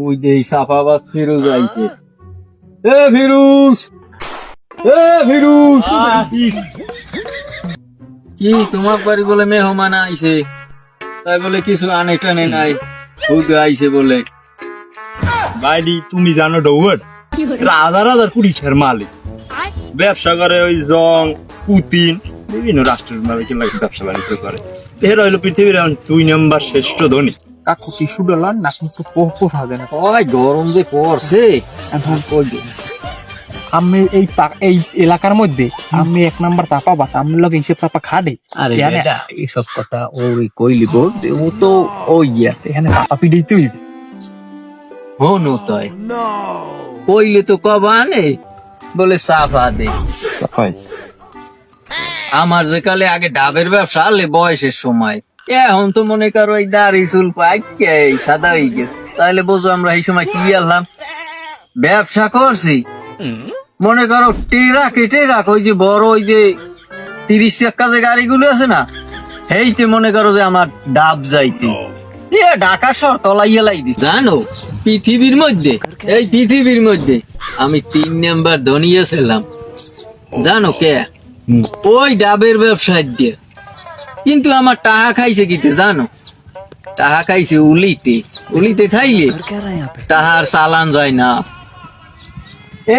ওই যে সাফাবাজ ফিরোজ আইছে। এ ফিরোজ, এ ফিরোজ, কি তোমার বাড়ি বলে মেহমান আইছে? তাই বলে কিছু আনে টানে নাই, খুদ আইছে বলে। বাইডি তুমি জানো ডৌয়ার হাজার হাজার কোটির মালিক, ব্যবসা করে ওই জং পুতিন বিভিন্ন রাষ্ট্রের মালিকের লাগে ব্যবসা বাণিজ্য করে। এর হইলো পৃথিবীর 2 নম্বর শ্রেষ্ঠ ধনী। কাকু শিশু ডলার না কিন্তু পোষা যায় না। ওই গরম যে পড়ছে এখন কই যে আমি এই এলাকার মধ্যে আমি 1 নাম্বার তাপা বাত আমার লগে হিসেব তাপা খাড়ে। আরে বেটা এসব কথা ওই কইলি গো, ও তো ওই এখানে তাপা পিড়েই তুই হনো তাই কইলে তো কবা আনে বলে সাফা দে। আমার যে কালে আগে ডাবের ব্যবসা আলে বয়সের সময়, এখন তো মনে করো এই দাড়ি চুল পাইকে সাদা হয়ে গেছে। তাহলে বোঝো আমরা এই সময় কি আনলাম, ব্যবসা করছি। মনে করো টেরাক ওই যে বড় ওই যে 30 টাকা যে গাড়িগুলো আছে না, এইতে মনে করো যে আমার ডাব যাইতে ঢাকা শহর তলাইয়া লাই দিস। জানো পৃথিবীর মধ্যে, এই পৃথিবীর মধ্যে আমি 3 নাম্বার ধনী ছিলাম। জানো কে? ওই ডাবের ব্যবসায় দিয়ে। কিন্তু আমার টাকা খাইছে কিতে জানো? টাকা খাইছে উলিতে খাইলে টাহার চালান যায় না।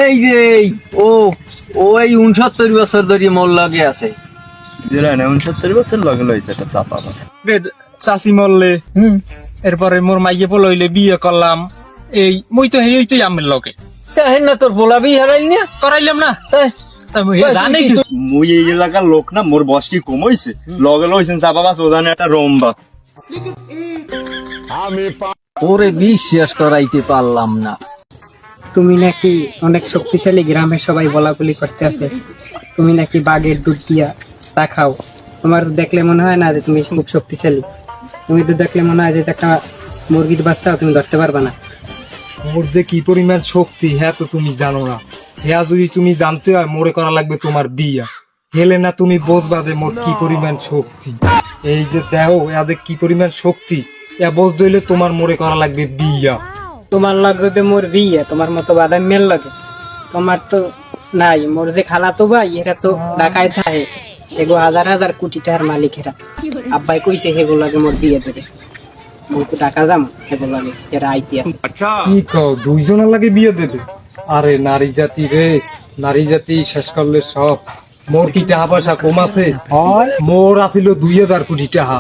এই যে ওই 69 বছর ধরে মোর লগে আছে। 69 বছর লগে লইছে একটা চাপা বাস। চাষি মরলে এরপরে মোর মাইয়ে পলইলে বিয়ে করলাম। এই মই তো হেইতেই আমের লগে কাহেন না তোর বলাবি হারাইল না করাইলাম না। জানি কি মুই এই এলাকার লোক না, মোর বয়স কি কম হইছে, লগে লইছেন চাপা বাস ওজানে একটা রম্বা। ওরে বিশ্বাস করাইতে পারলাম না। তুমি নাকি অনেক শক্তিশালী, গ্রামের সবাই বলাবলি করতে আছে তুমি নাকি বাঘের দুধ দিয়া চা খাও। তোমার দেখলে মনে হয় না যে তুমি খুব শক্তিশালী। তুমি তো দেখলে মনে হয় যে একটা মুরগির বাচ্চাও তুমি ধরতে পারবা না। মোর যে কি পরিমাণ শক্তি হ্যাঁ তো তুমি জানো না। হ্যাঁ যদি তুমি জানতে হয় মোরে করা লাগবে তোমার বিয়া, হেলে না তুমি বুঝবা যে মোর কি পরিমাণ শক্তি। এই যে দেহ এদের কি পরিমাণ শক্তি এ বোঝ দইলে তোমার মোরে করা লাগবে বিয়া। তোমার লগে মোর বিয়ে, তোমার মতো বাদাম মেল লাগে তোমার তো নাই। মোর যে খালাতো ভাই এরা তো ঢাকায় থাকে, এগো হাজার হাজার কোটি টাকার মালিক এরা। আব্বাই কইছে হেগো লাগে মোর বিয়ে দেবে। মোর তো টাকা যাম হেগো লাগে এরা আইতে আছে। কি কও দুইজনের লাগে বিয়ে দেবে? আরে নারী জাতি রে, নারী জাতি শেষ করলে সব। মোর কি টাকা পয়সা কম আছে? মোর আছিল 2000 কোটি টাকা,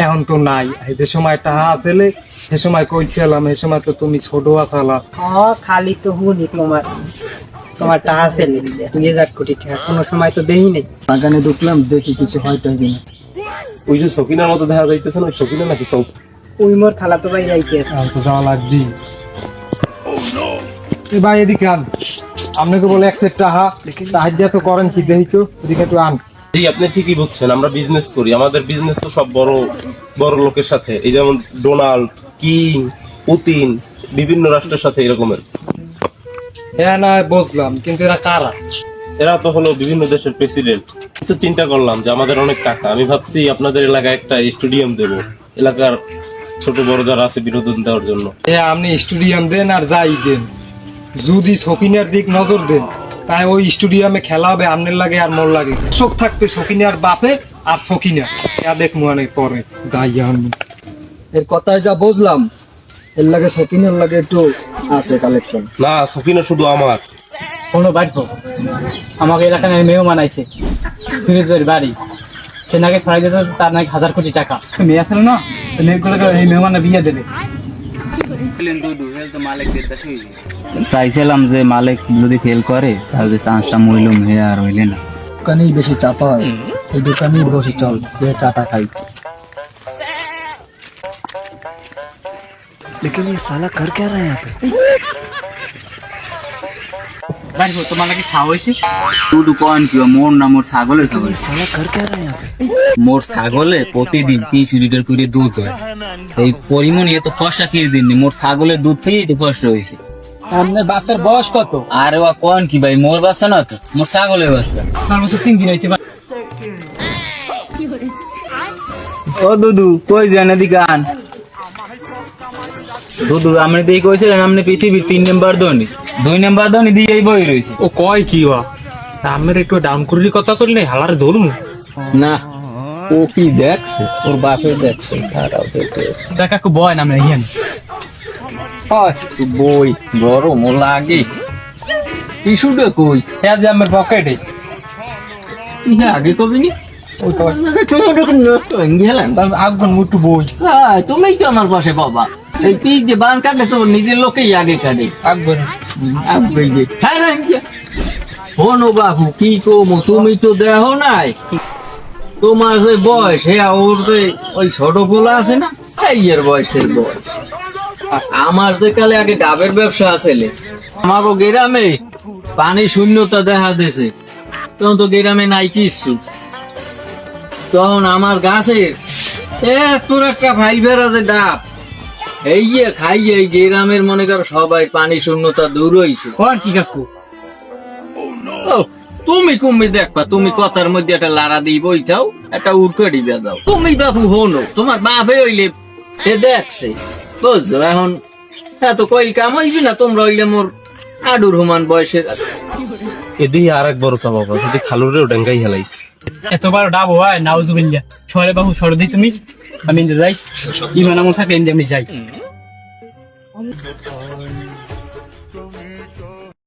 এখন তো নাই। যে সময় টাকা আছে সে সময় কইছিলাম, সে সময় তো তুমি ছোট আছালা। খালি তো হুনি তোমার টাকা আছে 2000 কোটি টাকা, কোনো সময় তো দেই নেই। বাগানে ঢুকলাম, দেখি কিছু হয়তো কিনা। ওই যে সকিনার মতো দেখা যাইতেছে না, ওই সকিনা নাকি চল। ওই মোর খালাতো ভাই যাইতে আছে। তো যাওয়া লাগবে। এ ভাই এদিকে আন, আপনাকে বলে 1 সেট টাকা সাহায্য তো করেন কি দেখি তো, এদিকে একটু আন। জি আপনি ঠিকই বুঝছেন, আমরা বিজনেস করি, আমাদের বিজনেস তো সব বড় বড় লোকের সাথে, এই যেমন ডোনাল্ড, কিং, পুতিন, বিভিন্ন রাষ্ট্রের সাথে এরকমের। হ্যাঁ না বুঝলাম, কিন্তু এরা কারা? এরা তো হলো বিভিন্ন দেশের প্রেসিডেন্ট। তো চিন্তা করলাম যে আমাদের অনেক টাকা, আমি ভাবছি আপনাদের এলাকায় একটা স্টেডিয়াম দেব, এলাকার ছোট বড় যারা আছে বিনোদন দেওয়ার জন্য। হ্যাঁ আপনি স্টেডিয়াম দেন আর যাই দেন, যদি শকিনের দিক নজর দেন তাই ওই স্টেডিয়ামে খেলা হবে আপনার লাগে আর মোর লাগে। শোক থাকবে শকিনার বাপে আর শকিনা, দেখ মানে পরে দাইয়া এর কথায় যা বুঝলাম, এর লাগে শকিনের লাগে একটু আছে কালেকশন। না সকিনা শুধু আমার। কোনো বাড়বো আমাকে এলাকায় মেয়েও মানাইছে, ফিরোজের বাড়ি সে নাকি ছড়াই দিতে, তার নাকি 1000 কোটি টাকা। মেয়ে আসলে না মেয়েগুলোকে এই মেহমানে বিয়ে দেবে। চাইছিলাম যে মালিক যদি ফেল করে তাহলে চান্সটা মইলুম হয়ে আর হইলে না। দোকানেই বেশি চাপা হয়, এই দোকানেই বসে চল চাটা খাই। लेकिन ये साला कर क्या रहा है यहाँ पे? তোমার নাকি ছাও হয়েছে? তুই কন কি মোর না মোর ছাগলের ছাগল साला कर क्या रहा है यहाँ पे? মোর ছাগলে প্রতিদিন 30 লিটার করে দুধ হয়। এই পরিমণি এত ফসা কি দিন মোর ছাগলের দুধ খেয়ে তো ফসা হয়েছে। আপনার বাচ্চার বয়স কত? আরে ও কন কি ভাই, মোর বাচ্চা না তো, মোর ছাগলের বাচ্চা। সর্বোচ্চ 3 দিন হইতে পারে। ও দুদু কই যান এদিকে আন। দুধু আপনি দিয়ে কইছিলেন আপনি পৃথিবীর 3 নাম্বার ধনী, 2 নাম্বার ধনী দিয়েই বই রয়েছে। ও কয় কি বা আমার একটু দাম করির কথা করলে হালার ধরুন না, ও কি দেখছে, ওর বাপের দেখছে, তারাও দেখছে। দেখা খুব ভয় নামে হিয়ান হয় তো বই গরম ও লাগে। টিস্যুটা কই? হ্যাঁ যে আমার পকেটে ইহা আগে কবি নি? ওই তো গেলেন আগুন মুটু বই তুমি তো আমার পাশে বাবা। এই পিস যে বান কাটে তো নিজের লোকেই আগে কাটে। আগুন হনো বাবু কি কমো, তুমি তো দেহ নাই, তোমার যে বয়স হ্যাঁ ওর যে ওই ছোট গোলা আছে না, এই এর বয়সের বয়স। আমার যে কালে আগে ডাবের ব্যবসা আছে, আমারও গ্রামে পানি শূন্যতা দেখা দিয়েছে, তখন তো গ্রামে নাই কিছু। তখন আমার গাছের তোর একটা ফাইল বেড়া যে ডাব এই যে খাই এই গ্রামের মনে করো সবাই পানি শূন্যতা দূর হইছে। কি কাকু ও, তুমি কুম্মি দেখবা, তুমি কথার মধ্যে একটা লারা দিই বইটাও একটা উড়কড়ি দিয়ে দাও। তুমি বাবু হনো, তোমার বাপে হইলে সে দেখছে, বুঝছো? এখন এত কইল কাম হইবি না, তোমরা হইলে মোর আডুর হুমান বয়সের। এদিকে আর এক বড় চাপা যদি খালুরেও ডেঙ্গাই হেলাইছে। এতবার ডাব হয় নাউজুবিল্লাহ সরে বাবু সরে দিই তুমি আমি যাই ইমান আমল থাকে আমি যাই